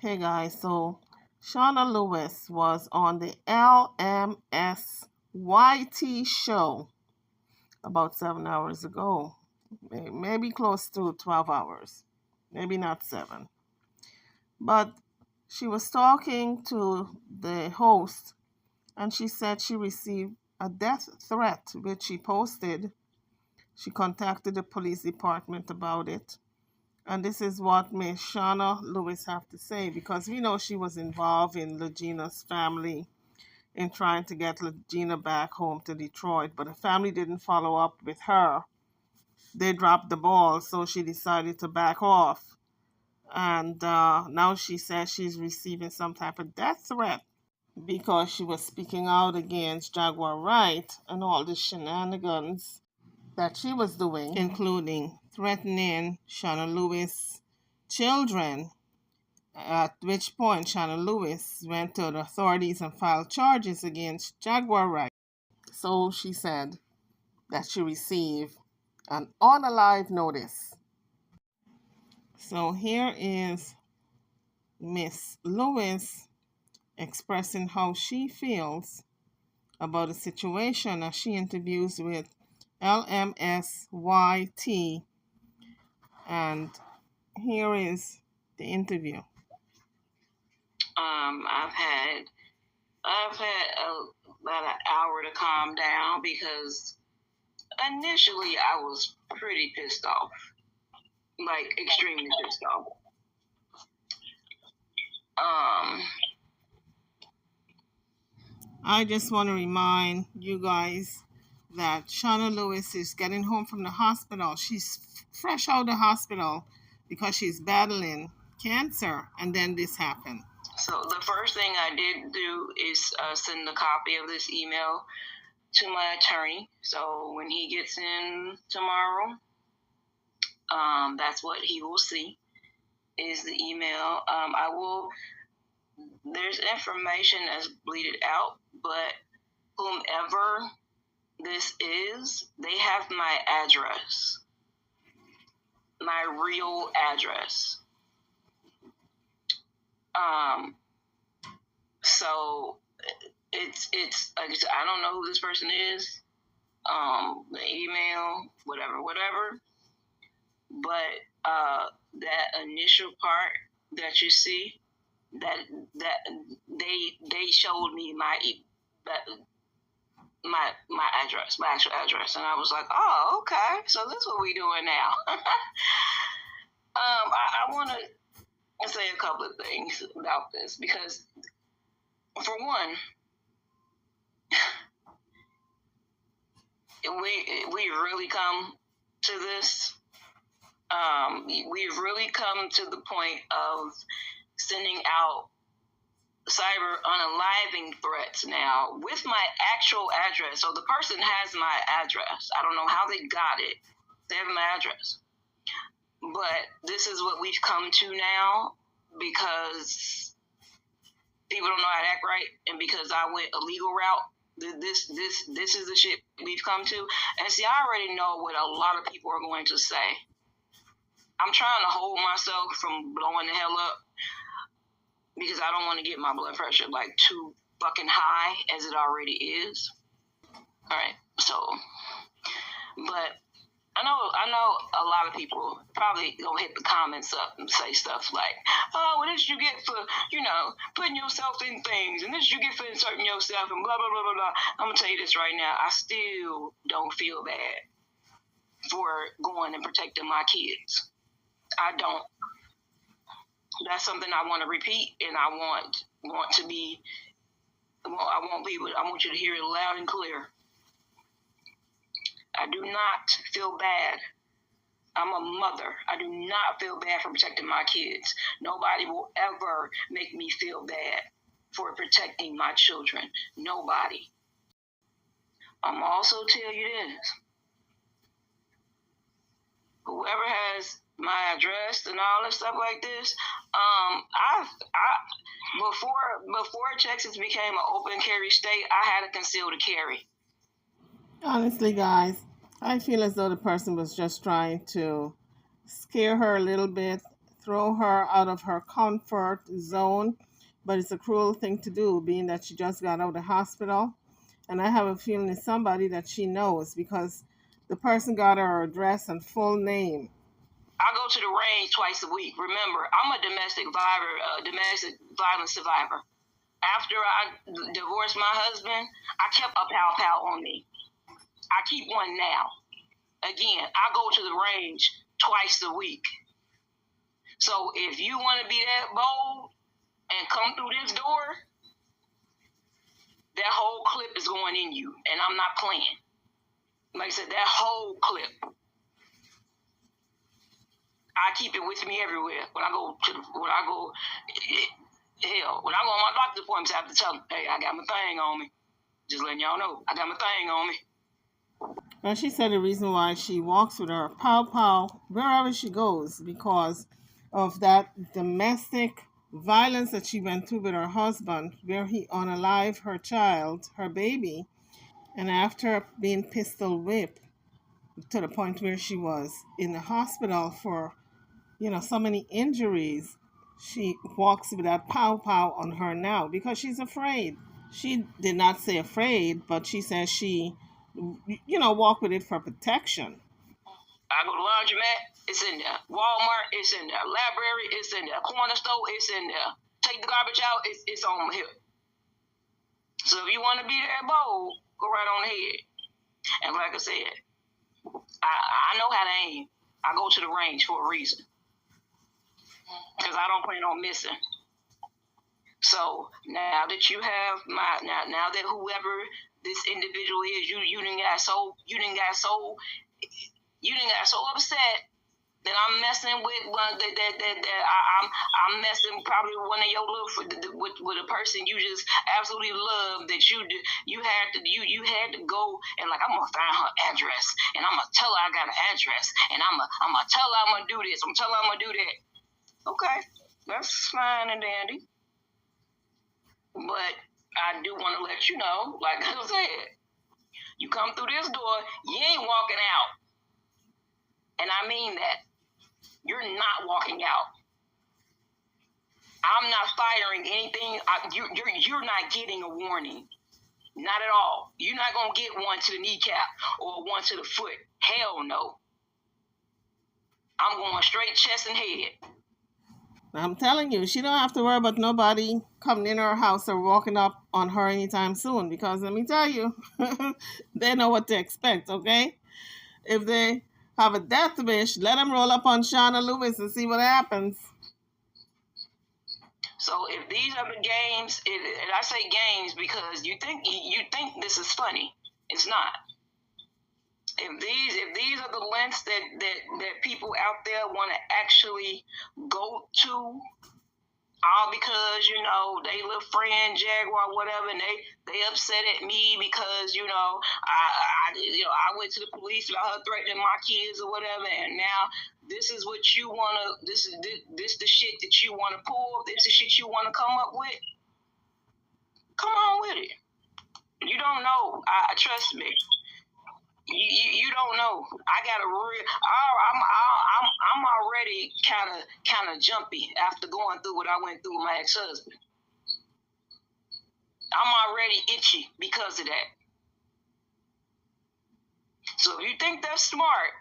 Hey guys, so Shawna Lewis was on the LMSYT show about 7 hours ago, maybe close to 12 hours, maybe not 7. But she was talking to the host and she said she received a death threat, which she posted. She contacted the police department about it. And this is what Miss Shawna Lewis have to say, because we know she was involved in Legina's family in trying to get Legina back home to Detroit, but the family didn't follow up with her. They dropped the ball, so she decided to back off. And now she says she's receiving some type of death threat because she was speaking out against Jaguar Wright and all the shenanigans that she was doing, including threatening Shawna Lewis' children, at which point Shawna Lewis went to the authorities and filed charges against Jaguar Wright. So she said that she received an UNALIVE notice. So here is Miss Lewis expressing how she feels about the situation as she interviews with LMSYT, and here is the interview. I've had about an hour to calm down because initially I was pretty pissed off, like extremely pissed off. I just want to remind you guys that Shawna Lewis is getting home from the hospital. She's fresh out of the hospital because she's battling cancer, and then this happened. So the first thing I did do is send a copy of this email to my attorney. So when he gets in tomorrow, that's what he will see is the email. There's information that's bleeded out, but whomever this is, they have my address, my real address. So it's like I said, I don't know who this person is, the email, whatever. But that initial part that you see, that they showed me my address, my actual address, and I was like, oh, okay, so this is what we doing now. I want to say a couple of things about this because, for one, we really come to this. We've really come to the point of sending out cyber unaliving threats now with my actual address. So the person has my address. I don't know how they got it. They have my address. But this is what we've come to now because people don't know how to act right, and because I went a legal route. This is the shit we've come to. And see, I already know what a lot of people are going to say. I'm trying to hold myself from blowing the hell up because I don't want to get my blood pressure like too fucking high as it already is. All right, so, but I know a lot of people probably gonna hit the comments up and say stuff like, oh, well, this you get for, putting yourself in things, and this you get for inserting yourself, and blah, blah, blah, blah, blah. I'm gonna tell you this right now. I still don't feel bad for going and protecting my kids. I don't. That's something I want to repeat, and I want to be. I want you to hear it loud and clear. I do not feel bad. I'm a mother. I do not feel bad for protecting my kids. Nobody will ever make me feel bad for protecting my children. Nobody. I'm also tell you this. Whoever has my address and all that stuff like this, before Texas became an open carry state, I had a concealed carry. Honestly, guys, I feel as though the person was just trying to scare her a little bit, throw her out of her comfort zone, but it's a cruel thing to do, being that she just got out of the hospital. And I have a feeling it's somebody that she knows because the person got her address and full name. I go to the range twice a week. Remember, I'm a domestic violence survivor. After I divorced my husband, I kept a pow pow on me. I keep one now. Again, I go to the range twice a week. So if you want to be that bold and come through this door, that whole clip is going in you, and I'm not playing. Like I said, that whole clip. I keep it with me everywhere. When I go, when I go on my doctor's appointments, I have to tell them, hey, I got my thing on me. Just letting y'all know, I got my thing on me. And she said the reason why she walks with her pow pow wherever she goes because of that domestic violence that she went through with her husband, where he unalived her child, her baby, and after being pistol whipped to the point where she was in the hospital for, so many injuries, she walks with that pow pow on her now because she's afraid. She did not say afraid, but she says she, walk with it for protection. I go to laundromat, it's in there. Walmart, it's in there. Library, it's in there. Corner store, it's in there. Take the garbage out, it's on my hip. So if you want to be that bold, go right on ahead. And like I said, I know how to aim. I go to the range for a reason. Because I don't plan on missing. So now that you have now that whoever this individual is, you done got so upset that I'm messing with one I'm messing probably with one of your with a person you just absolutely love that you had to go and like I'm gonna find her address and I'm gonna tell her I got an address and I'm gonna tell her I'm gonna do this, I'm telling her I'm gonna do that. Okay, that's fine and dandy. But I do want to let you know, like I said, you come through this door, you ain't walking out. And I mean that. You're not walking out. I'm not firing anything. You're not getting a warning. Not at all. You're not going to get one to the kneecap or one to the foot. Hell no. I'm going straight chest and head. I'm telling you, she don't have to worry about nobody coming in her house or walking up on her anytime soon because let me tell you, they know what to expect, okay? If they have a death wish, let them roll up on Shawna Lewis and see what happens. So if these are the games, and I say games because you think this is funny, it's not. If these are the lengths that people out there want to actually go to, all because they little friend Jaguar whatever, and they upset at me because I went to the police about her threatening my kids or whatever, and now this is what you wanna this the shit that you wanna pull, this is the shit you wanna come up with. Come on with it. You don't know. I trust me. You don't know. I got a real. I'm already kind of jumpy after going through what I went through with my ex-husband. I'm already itchy because of that. So if you think that's smart,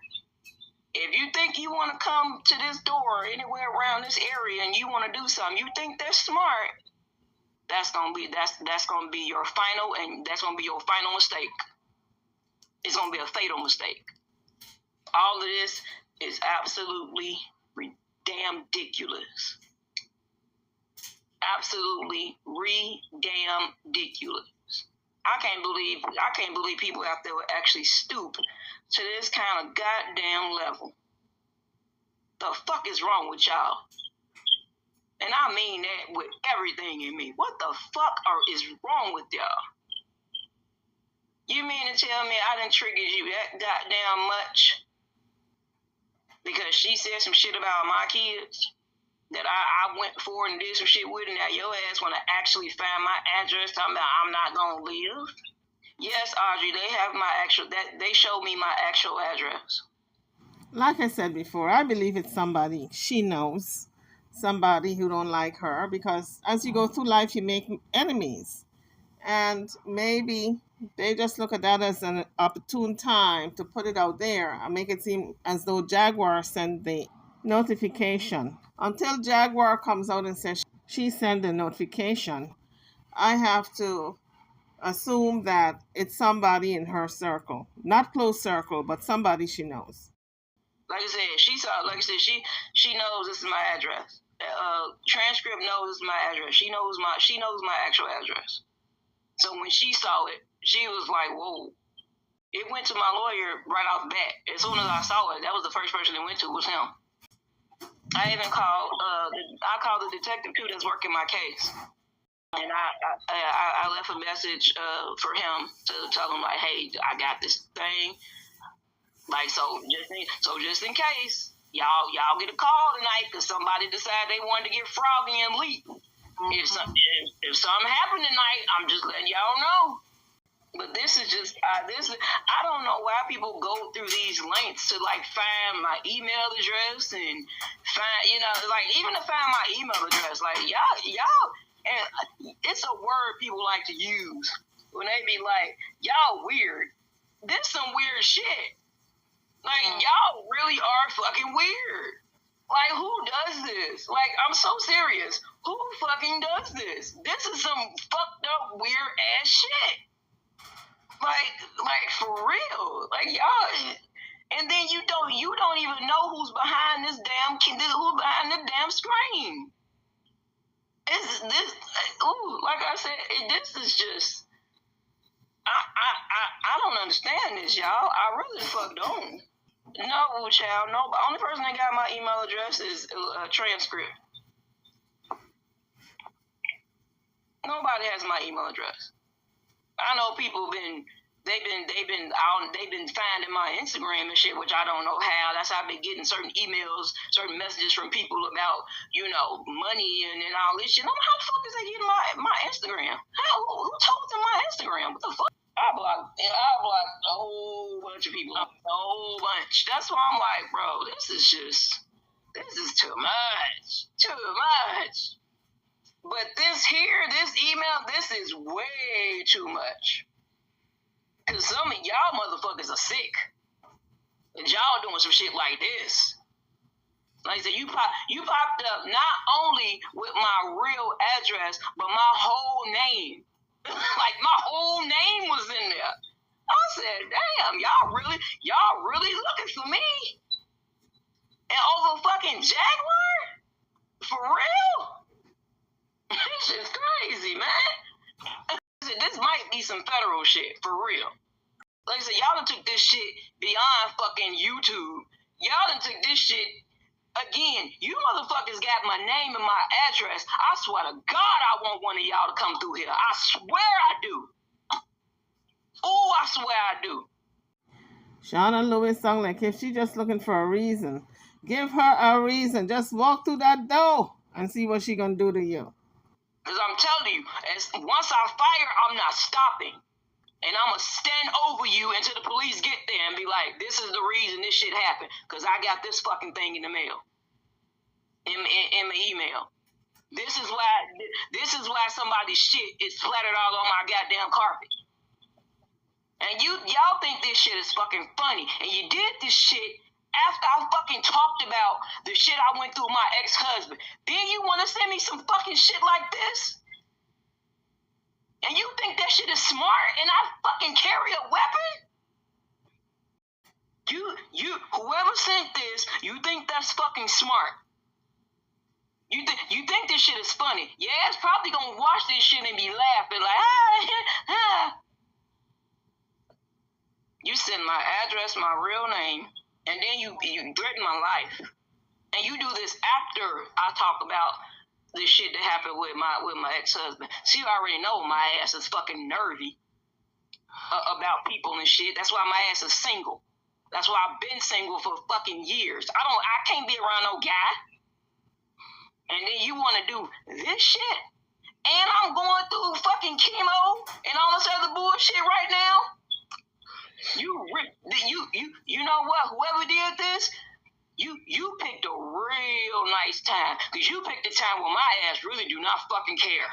if you think you want to come to this door anywhere around this area and you want to do something, you think that's smart, that's gonna be your final, and that's gonna be your final mistake. It's going to be a fatal mistake. All of this is absolutely damn ridiculous. Absolutely damn ridiculous. I can't believe people out there would actually stoop to this kind of goddamn level. The fuck is wrong with y'all? And I mean that with everything in me. What the fuck is wrong with y'all? You mean to tell me I done triggered you that goddamn much because she said some shit about my kids that I went forward and did some shit with, and now your ass want to actually find my address talking about I'm not going to live? Yes, Audrey, they have they showed me my actual address. Like I said before, I believe it's somebody she knows. somebody who don't like her, because as you go through life, you make enemies. And maybe they just look at that as an opportune time to put it out there and make it seem as though Jaguar sent the notification. Until Jaguar comes out and says she sent the notification, I have to assume that it's somebody in her circle. Not close circle, but somebody she knows. Like I said, she saw. Like I said, she knows this is my address. Transcript knows this is my address. She knows my actual address. So when she saw it, she was like, "Whoa!" It went to my lawyer right off the bat. As soon as I saw it, that was the first person it went to was him. I even called. I called the detective too that's working my case, and I left a message for him to tell him like, "Hey, I got this thing. Like, just in case y'all get a call tonight because somebody decided they wanted to get froggy and leap. If something happened tonight, I'm just letting y'all know." But this is just I don't know why people go through these lengths to like find my email address and find like even to find my email address. Like y'all, and it's a word people like to use when they be like, "Y'all weird." This some weird shit. Like, y'all really are fucking weird. Like, who does this? Like, I'm so serious. Who fucking does this? This is some fucked up, weird ass shit. Like for real. Like, y'all. And then you don't even know who's behind who's behind the damn screen. Like I said, this is just. I don't understand this, y'all. I really the fuck don't. No, child. No. The only person that got my email address is a transcript. Nobody has my email address. I know people they've been finding my Instagram and shit, which I don't know how. That's how I've been getting certain emails, certain messages from people about money and all this shit. I'm like, how the fuck is they getting my Instagram? Who told them my Instagram? What the fuck? I blocked a whole bunch of people. A whole bunch. That's why I'm like, bro, this is too much. Too much. But this email, this is way too much. Because some of y'all motherfuckers are sick. And y'all doing some shit like this. Like I said, you popped up not only with my real address, but my whole name. Like my whole name was in there. I said, damn, y'all really looking for me? And over fucking Jaguar? For real? This is crazy, man. This might be some federal shit, for real. Like I said, y'all done took this shit beyond fucking YouTube. Y'all done took this shit. Again, you motherfuckers got my name and my address. I swear to God, I want one of y'all to come through here. I swear I do. Oh, I swear I do. Shawna Lewis sound like if she just looking for a reason. Give her a reason. Just walk through that door and see what she gonna do to you. Because I'm telling you, once I fire, I'm not stopping. And I'm going to stand over you until the police get there and be like, this is the reason this shit happened. Because I got this fucking thing in the mail. In my email. This is why somebody's shit is splattered all on my goddamn carpet. And y'all think this shit is fucking funny. And you did this shit after I fucking talked about the shit I went through with my ex-husband. Then you want to send me some fucking shit like this? And you think that shit is smart and I fucking carry a weapon? Whoever sent this, you think that's fucking smart. You think this shit is funny. Yeah, it's probably gonna watch this shit and be laughing like, You send my address, my real name, and then you threaten my life. And you do this after I talk about the shit that happened with my ex-husband. So you already know my ass is fucking nervy about people and shit. That's why my ass is single. That's why I've been single for fucking years. I can't be around no guy. And then you want to do this shit. And I'm going through fucking chemo and all this other bullshit right now. You know what? Whoever did this, You picked a real nice time, because you picked a time when my ass really do not fucking care.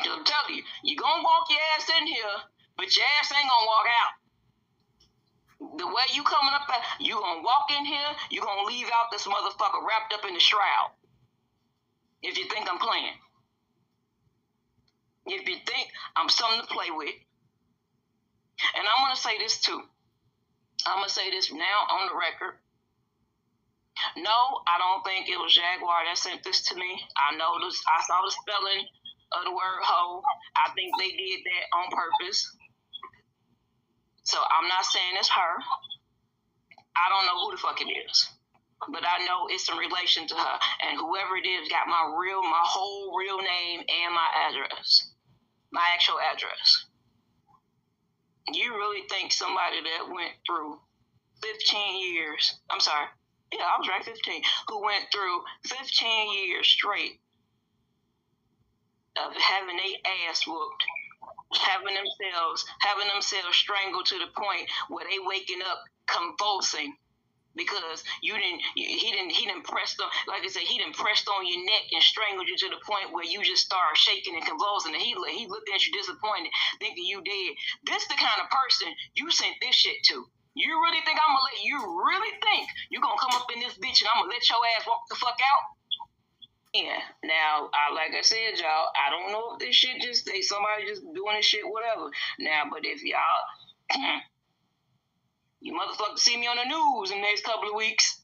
I'm telling you, you gonna walk your ass in here, but your ass ain't gonna walk out. The way you coming up, you gonna walk in here, you gonna leave out this motherfucker wrapped up in the shroud. If you think I'm playing. If you think I'm something to play with. And I'm gonna say this too. I'm gonna say this now on the record. No, I don't think it was Jaguar that sent this to me. I saw the spelling of the word hoe. I think they did that on purpose. So I'm not saying it's her. I don't know who the fuck it is. But I know it's in relation to her. And whoever it is got my whole real name and my address. My actual address. You really think somebody that went through 15 years, I'm sorry, yeah, I was right, 15, who went through 15 years straight of having their ass whooped, having themselves strangled to the point where they waking up convulsing because he didn't press on, like I said, he didn't pressed on your neck and strangled you to the point where you just start shaking and convulsing, and he looked at you disappointed, thinking you dead. This the kind of person you sent this shit to. You really think you gonna come up in this bitch and I'm gonna let your ass walk the fuck out? Yeah. Now, like I said, y'all, I don't know if this shit somebody just doing this shit, whatever. Now, but if y'all, you motherfuckers see me on the news in the next couple of weeks.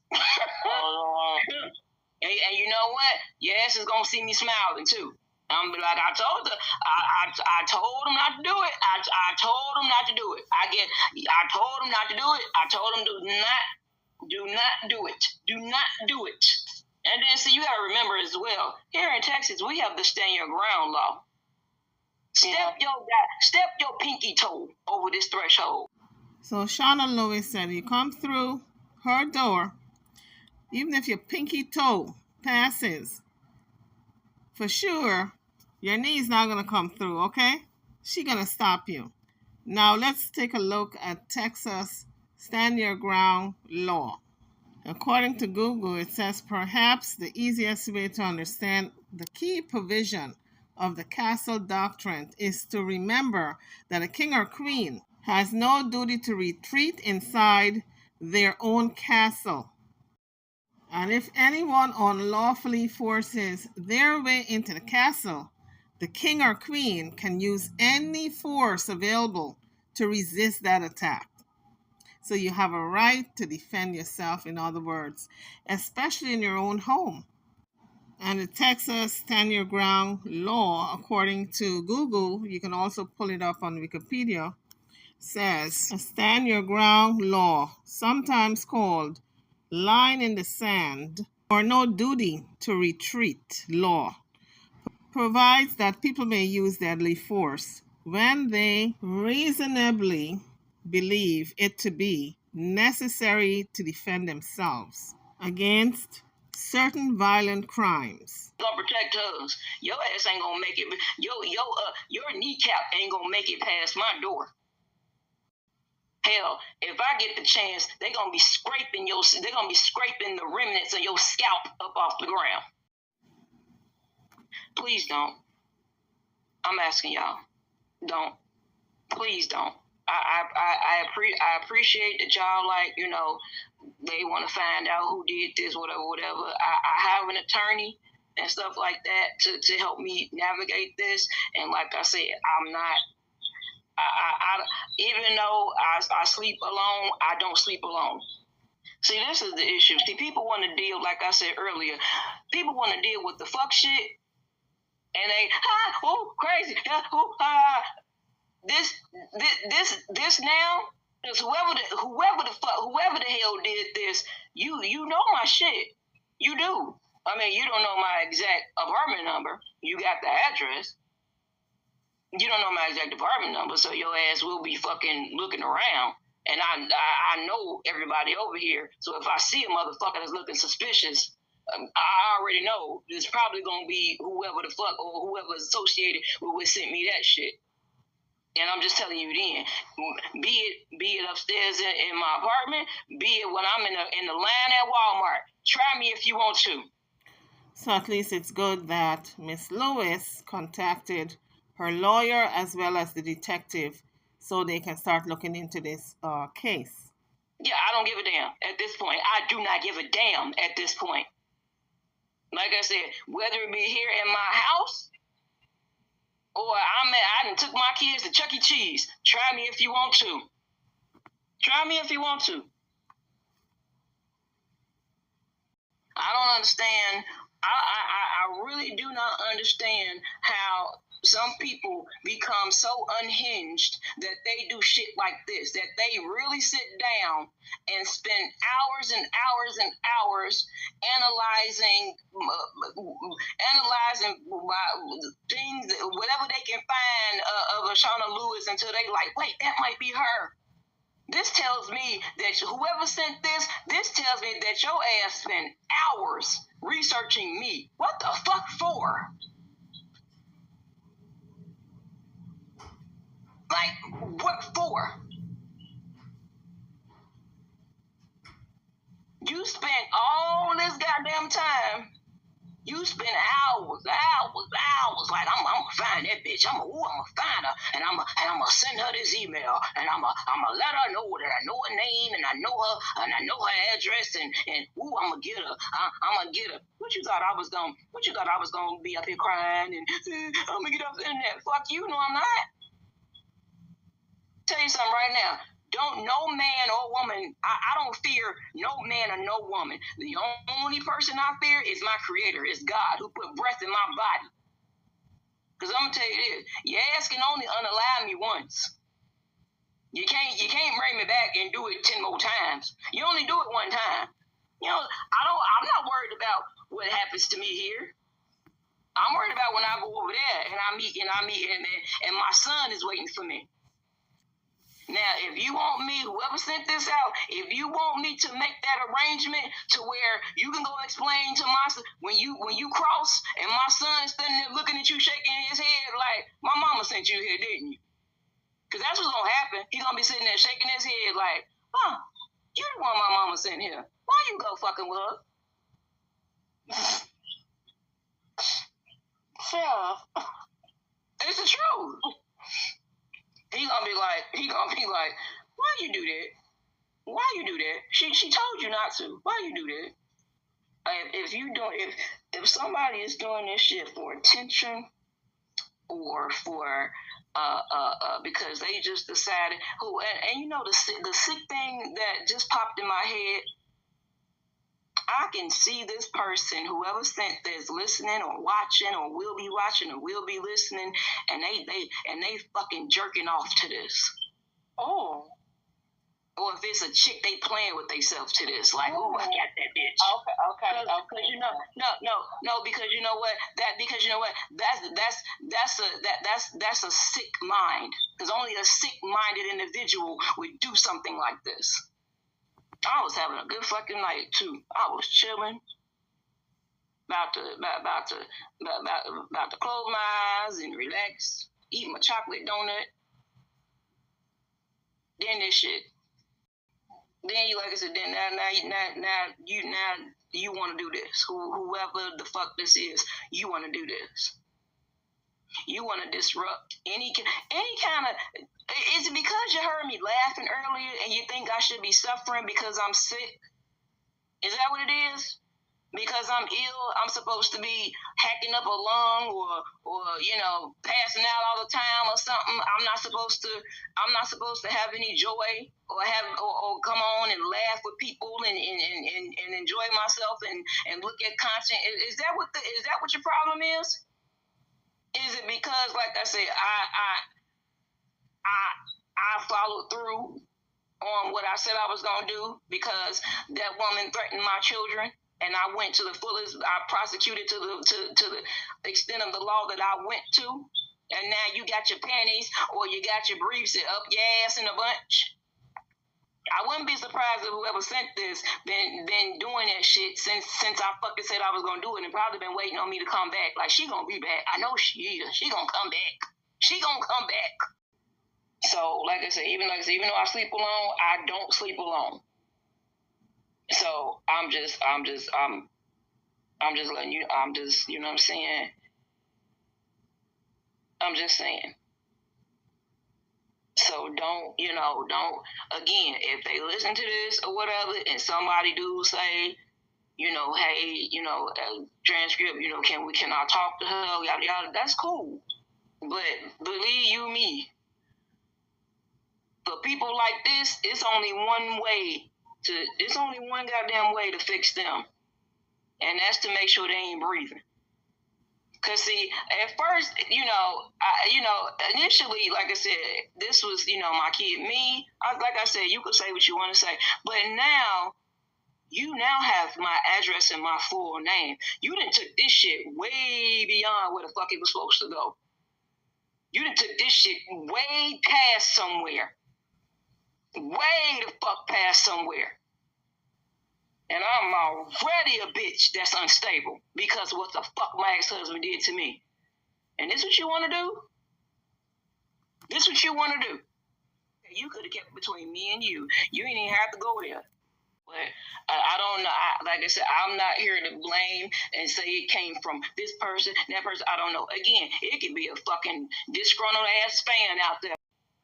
And you know what? Your ass is gonna see me smiling too. I'm be like, I told them not to do it. I told them not to do it. I told them not to do it. I told them do not do it. Do not do it. And then, see, you gotta remember as well, here in Texas, we have the stand your ground law. Step your pinky toe over this threshold. So Shawna Lewis said, you come through her door, even if your pinky toe passes, for sure, your knee's not going to come through, okay? She's going to stop you. Now, let's take a look at Texas Stand Your Ground law. According to Google, it says perhaps the easiest way to understand the key provision of the castle doctrine is to remember that a king or queen has no duty to retreat inside their own castle. And if anyone unlawfully forces their way into the castle, the king or queen can use any force available to resist that attack. So you have a right to defend yourself, in other words, especially in your own home. And the Texas Stand Your Ground law, according to Google, you can also pull it up on Wikipedia, says a stand your ground law, sometimes called line in the sand or no duty to retreat law, provides that people may use deadly force when they reasonably believe it to be necessary to defend themselves against certain violent crimes. Gonna protect us. Your ass ain't gonna make it. Your kneecap ain't gonna make it past my door. Hell, if I get the chance, they're gonna be scraping the remnants of your scalp up off the ground. Please don't. I'm asking y'all. Don't. Please don't. I appreciate that y'all, like, you know, they want to find out who did this, whatever. I have an attorney and stuff like that to help me navigate this. And like I said, I'm not. Even though I sleep alone, I don't sleep alone. See, this is the issue. See, people want to deal, like I said earlier, people want to deal with the fuck shit, and they crazy, this now, because whoever the hell did this, you know my shit, you do. I mean, you don't know my exact apartment number. You got the address. You don't know my exact apartment number, so your ass will be fucking looking around. And I know everybody over here, so if I see a motherfucker that's looking suspicious, I already know it's probably going to be whoever the fuck or whoever is associated with what sent me that shit. And I'm just telling you then, be it upstairs in my apartment, be it when I'm in the line at Walmart. Try me if you want to. So at least it's good that Miss Lewis contacted her lawyer as well as the detective so they can start looking into this case. Yeah, I don't give a damn at this point. I do not give a damn at this point. Like I said, whether it be here in my house or I took my kids to Chuck E. Cheese. Try me if you want to. Try me if you want to. I don't understand. I really do not understand how some people become so unhinged that they do shit like this, that they really sit down and spend hours and hours and hours analyzing things, whatever they can find of a Shawna Lewis until they like, wait, that might be her. This tells me that whoever sent this tells me that your ass spent hours researching me. What the fuck for? Like, what for? You spent all this goddamn time. You spend hours. Like I'm gonna find that bitch. I'm gonna find her, and I'm gonna send her this email, and I'm gonna let her know that I know her name, and I know her address, and I'm gonna get her. I'm gonna get her. What you thought I was gonna be up here crying and I'm gonna get off the internet? Fuck you, no I'm not. Tell you something right now. Don't no man or woman, I don't fear no man or no woman. The only person I fear is my creator, is God, who put breath in my body. Because I'm going to tell you this, your ass can only unalive me once. You can't bring me back and do it 10 more times. You only do it one time. You know, I'm not worried about what happens to me here. I'm worried about when I go over there and I meet and my son is waiting for me. Now, if you want me, whoever sent this out, if you want me to make that arrangement to where you can go explain to my son, when you cross and my son is standing there looking at you, shaking his head like, my mama sent you here, didn't you? Because that's what's going to happen. He's going to be sitting there shaking his head like, you the one my mama sent here. Why you go fucking with her? Yeah. It's the truth. He gonna be like, why you do that? Why you do that? She told you not to. Why you do that? If somebody is doing this shit for attention or for because they just decided and you know the sick thing that just popped in my head. I can see this person, whoever sent this, listening or watching or will be watching or will be listening, and they fucking jerking off to this. Oh. Or if it's a chick, they playing with themselves to this, like, ooh, I got that bitch. Okay. Because you know, no, because you know what? That's a sick mind. Because only a sick-minded individual would do something like this. I was having a good fucking night too. I was chilling, about to close my eyes and relax, eat my chocolate donut. Then this shit. Then you, like I said, then now you want to do this. Whoever the fuck this is, you want to do this. You want to disrupt any kind of. Is it because you heard me laughing earlier and you think I should be suffering because I'm sick? Is that what it is? Because I'm ill, I'm supposed to be hacking up a lung or you know, passing out all the time or something. I'm not supposed to have any joy or come on and laugh with people and enjoy myself and look at content. Is that what your problem is? Is it because, like I said, I followed through on what I said I was gonna do because that woman threatened my children, and I went to the fullest. I prosecuted to the extent of the law that I went to, and now you got your panties or you got your briefs up your ass in a bunch. I wouldn't be surprised if whoever sent this been doing that shit since I fucking said I was gonna do it, and probably been waiting on me to come back. Like, she gonna be back. I know she is. She gonna come back. She gonna come back. So, like I said, even though I sleep alone, I don't sleep alone. So I'm just letting you. I'm just, you know what I'm saying. I'm just saying. So don't, again, if they listen to this or whatever, and somebody do say, hey, transcript, can I talk to her, yada yada, that's cool. But believe you me, for people like this, it's only one goddamn way to fix them. And that's to make sure they ain't breathing. Cause see, at first, initially, like I said, this was, my kid. Like I said, you could say what you want to say, but now you now have my address and my full name. You done took this shit way beyond where the fuck it was supposed to go. You done took this shit way past somewhere. Way the fuck past somewhere. And I'm already a bitch that's unstable because what the fuck my ex-husband did to me. And this what you want to do? This what you want to do? You could have kept it between me and you. You ain't even have to go there. But I don't know. Like I said, I'm not here to blame and say it came from this person, that person. I don't know. Again, it could be a fucking disgruntled ass fan out there.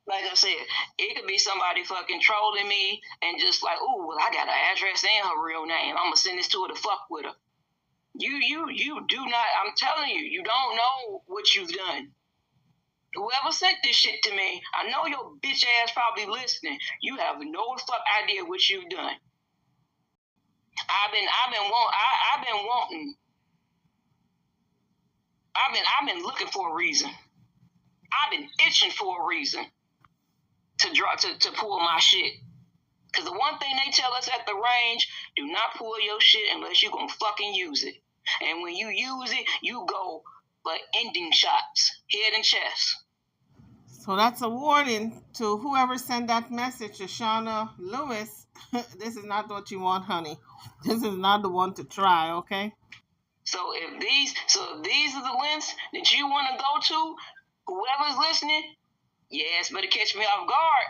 Like I said, it could be somebody fucking trolling me and just like, oh, well, I got her address and her real name. I'm gonna send this to her to fuck with her. You do not. I'm telling you, you don't know what you've done. Whoever sent this shit to me, I know your bitch ass probably listening. You have no fuck idea what you've done. I've been looking for a reason. I've been itching for a reason to pull my shit. Because the one thing they tell us at the range, do not pull your shit unless you're going to fucking use it. And when you use it, you go for ending shots, head and chest. So that's a warning to whoever sent that message to Shawna Lewis. This is not what you want, honey. This is not the one to try, okay? So if these are the lengths that you want to go to, whoever's listening, yes, better catch me off guard.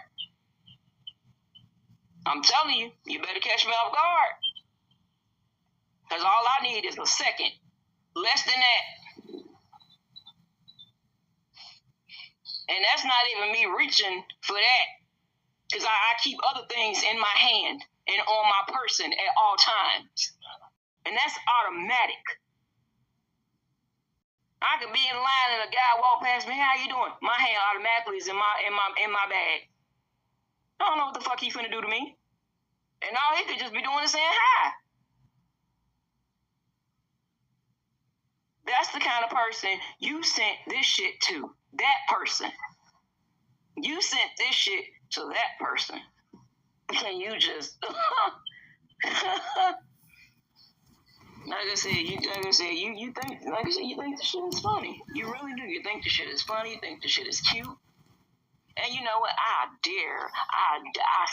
I'm telling you, you better catch me off guard. Because all I need is a second. Less than that. And that's not even me reaching for that. Because I keep other things in my hand and on my person at all times. And that's automatic. I could be in line and a guy walk past me, how you doing? My hand automatically is in my bag. I don't know what the fuck he finna do to me. And all he could just be doing is saying hi. That's the kind of person you sent this shit to. That person. You sent this shit to that person. And you just like I said, you think the shit is funny. You really do. You think the shit is funny, you think the shit is cute. And you know what? I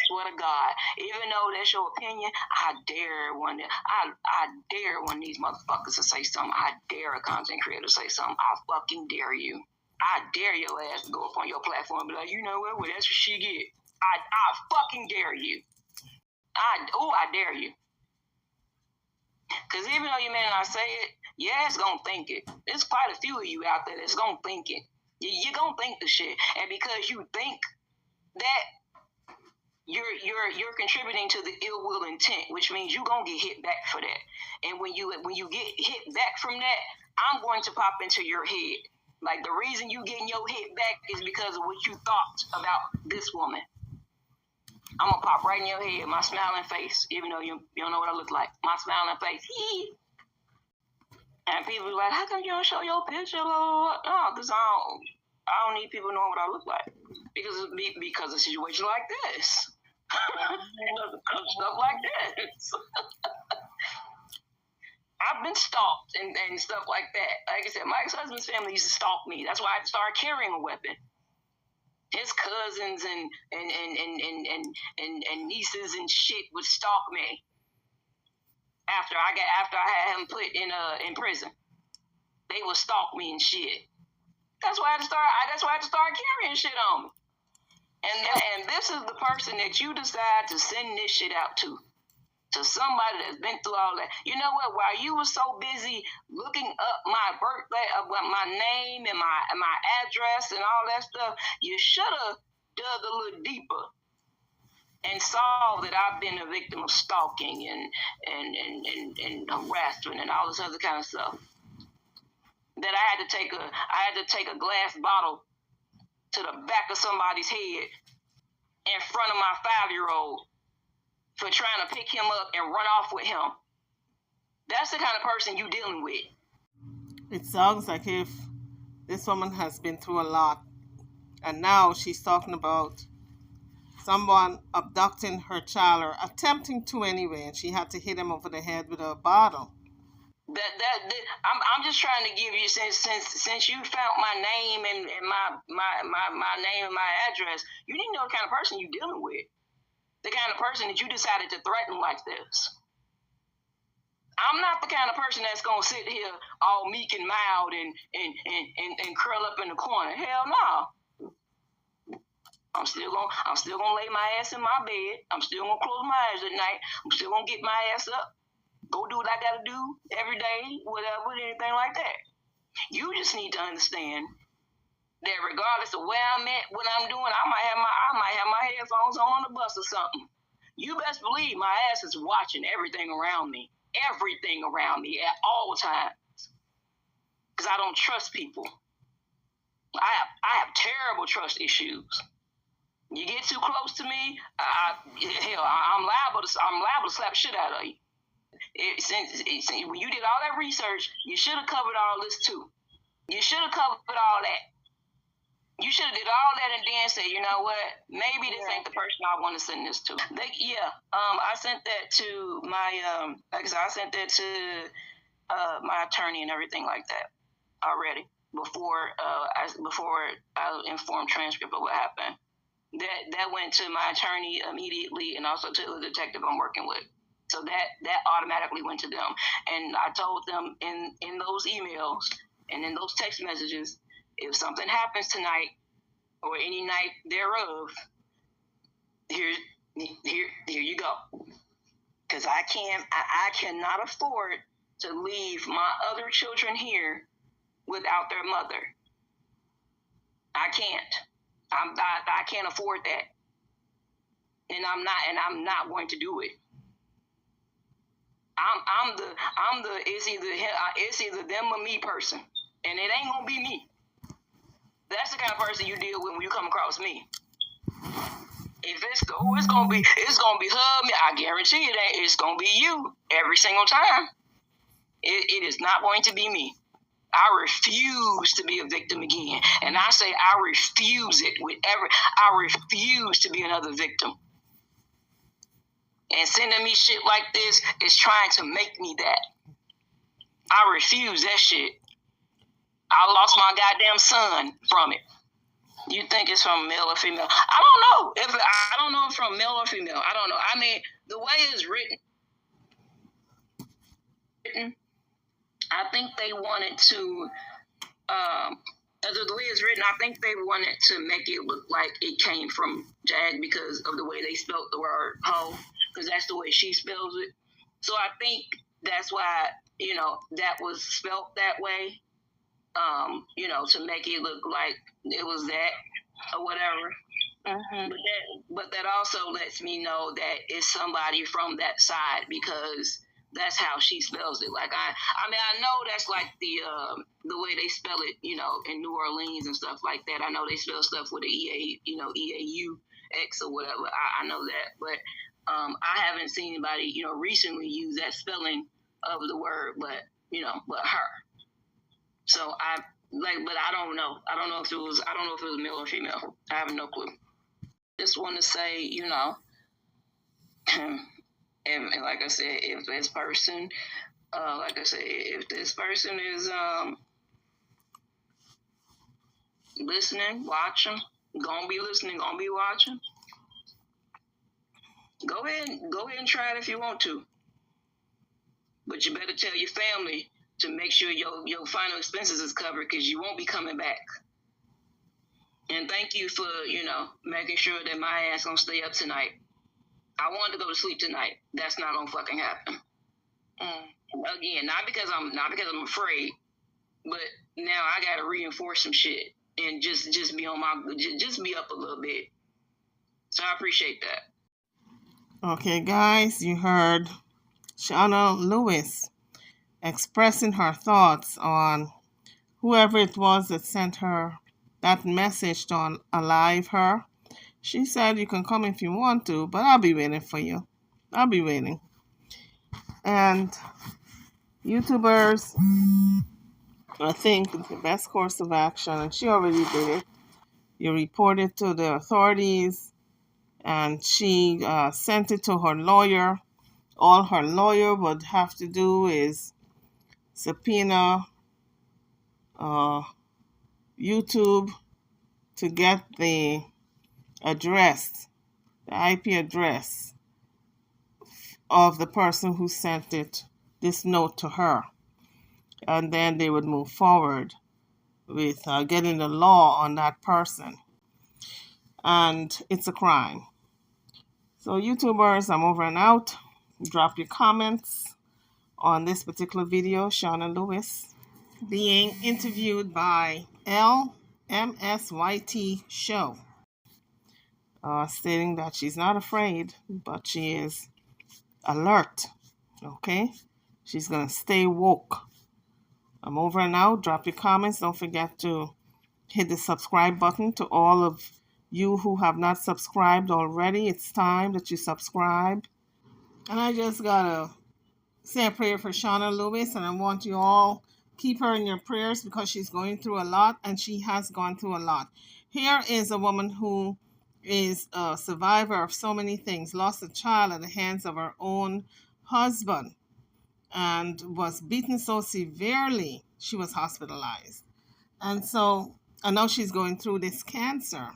swear to God, even though that's your opinion, I dare one of these motherfuckers to say something. I dare a content creator to say something. I fucking dare you. I dare your ass to go up on your platform and be like, you know what? Well, that's what she get. I fucking dare you. I dare you. Because even though you may not say it, your ass gonna think it. There's quite a few of you out there that's gonna think it. You're gonna think the shit, and because you think that, you're contributing to the ill will intent, which means you're gonna get hit back for that. And when you get hit back from that, I'm going to pop into your head. Like, the reason you getting your hit back is because of what you thought about this woman. I'm gonna pop right in your head, my smiling face, even though you don't know what I look like. My smiling face. And people be like, how come you don't show your picture? No, because I don't need people knowing what I look like. Because of situations like this. Stuff like this. I've been stalked and stuff like that. Like I said, my ex-husband's family used to stalk me. That's why I started carrying a weapon. His cousins and nieces and shit would stalk me after I had him put in prison. They would stalk me and shit. That's why I had to start carrying shit on me. And this is the person that you decide to send this shit out to somebody that's been through all that. You know what? While you were so busy looking up my birthday, my name and my address and all that stuff, you should have dug a little deeper and saw that I've been a victim of stalking and harassment and all this other kind of stuff. That I had to take a glass bottle to the back of somebody's head in front of my 5-year-old for trying to pick him up and run off with him. That's the kind of person you dealing with. It sounds like if this woman has been through a lot, and now she's talking about someone abducting her child, or attempting to anyway, and she had to hit him over the head with a bottle. I'm just trying to give you, since you found my name and my name and my address, you need to know the kind of person you're dealing with. The kind of person that you decided to threaten like this. I'm not the kind of person that's gonna sit here all meek and mild and curl up in the corner. Hell no. I'm still gonna lay my ass in my bed. I'm still gonna close my eyes at night. I'm still gonna get my ass up, go do what I gotta do every day, whatever, anything like that. You just need to understand that regardless of where I'm at, what I'm doing, I might have my headphones on the bus or something. You best believe my ass is watching everything around me at all times, because I don't trust people. I have terrible trust issues. You get too close to me, I'm liable to slap shit out of you. When you did all that research, you should have covered all this too. You should have covered all that. You should have did all that and then say, you know what, maybe this ain't the person I want to send this to. I sent that to my, like I said, I sent that to my attorney and everything like that already before I informed transcript of what happened. That went to my attorney immediately, and also to the detective I'm working with. So that automatically went to them. And I told them in those emails and in those text messages, if something happens tonight or any night thereof, here you go. Because I cannot afford to leave my other children here without their mother. I can't. I can't afford that. And I'm not going to do it. It's either them or me person. And it ain't gonna be me. That's the kind of person you deal with when you come across me. If it's gonna be her, I guarantee you that it's gonna be you every single time. It is not going to be me. I refuse to be a victim again. And I say I refuse it I refuse to be another victim. And sending me shit like this is trying to make me that. I refuse that shit. I lost my goddamn son from it. You think it's from male or female? I don't know. I don't know if it's from male or female. I don't know. I mean, the way it's written, I think they wanted to, the way it's written, I think they wanted to make it look like it came from Jag because of the way they spelled the word hoe, because that's the way she spells it. So I think that's why, that was spelt that way, to make it look like it was that or whatever. Mm-hmm. But that also lets me know that it's somebody from that side, because that's how she spells it. Like I know that's like the way they spell it, in New Orleans and stuff like that. I know they spell stuff with the EAUX or whatever. I know that, but I haven't seen anybody, recently use that spelling of the word, but her. So but I don't know. I don't know if it was male or female. I have no clue. Just want to say, and like I said, if this person, if this person is listening, watching, gonna be listening, gonna be watching, go ahead and try it if you want to. But you better tell your family to make sure your final expenses is covered, because you won't be coming back. And thank you for, making sure that my ass gonna stay up tonight. I wanted to go to sleep tonight. That's not gonna fucking happen. Again, not because I'm afraid, but now I gotta reinforce some shit and just be on just be up a little bit. So I appreciate that. Okay, guys, you heard Shawna Lewis expressing her thoughts on whoever it was that sent her that message to unalive her. She said, you can come if you want to, but I'll be waiting for you. I'll be waiting. And YouTubers, I think the best course of action, and she already did it, you report it to the authorities, and she sent it to her lawyer. All her lawyer would have to do is subpoena YouTube to get the address, the IP address of the person who sent this note to her. And then they would move forward with getting the law on that person. And it's a crime. So YouTubers, I'm over and out. Drop your comments on this particular video. Shawna Lewis being interviewed by LMSYT Show, stating that she's not afraid, but she is alert. Okay? She's going to stay woke. I'm over and out. Drop your comments. Don't forget to hit the subscribe button. To all of you who have not subscribed already, it's time that you subscribe. And I just got to say a prayer for Shawna Lewis, and I want you all keep her in your prayers because she's going through a lot, and she has gone through a lot. Here is a woman who is a survivor of so many things, lost a child at the hands of her own husband, and was beaten so severely she was hospitalized. And now she's going through this cancer.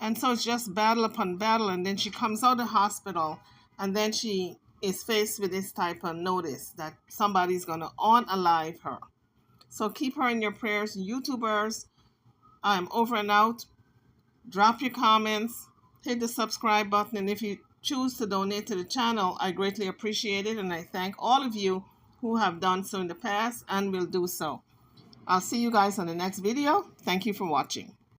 And so it's just battle upon battle. And then she comes out of the hospital, and then she is faced with this type of notice that somebody's going to unalive her. So keep her in your prayers. YouTubers, I'm over and out. Drop your comments. Hit the subscribe button. And if you choose to donate to the channel, I greatly appreciate it. And I thank all of you who have done so in the past and will do so. I'll see you guys on the next video. Thank you for watching.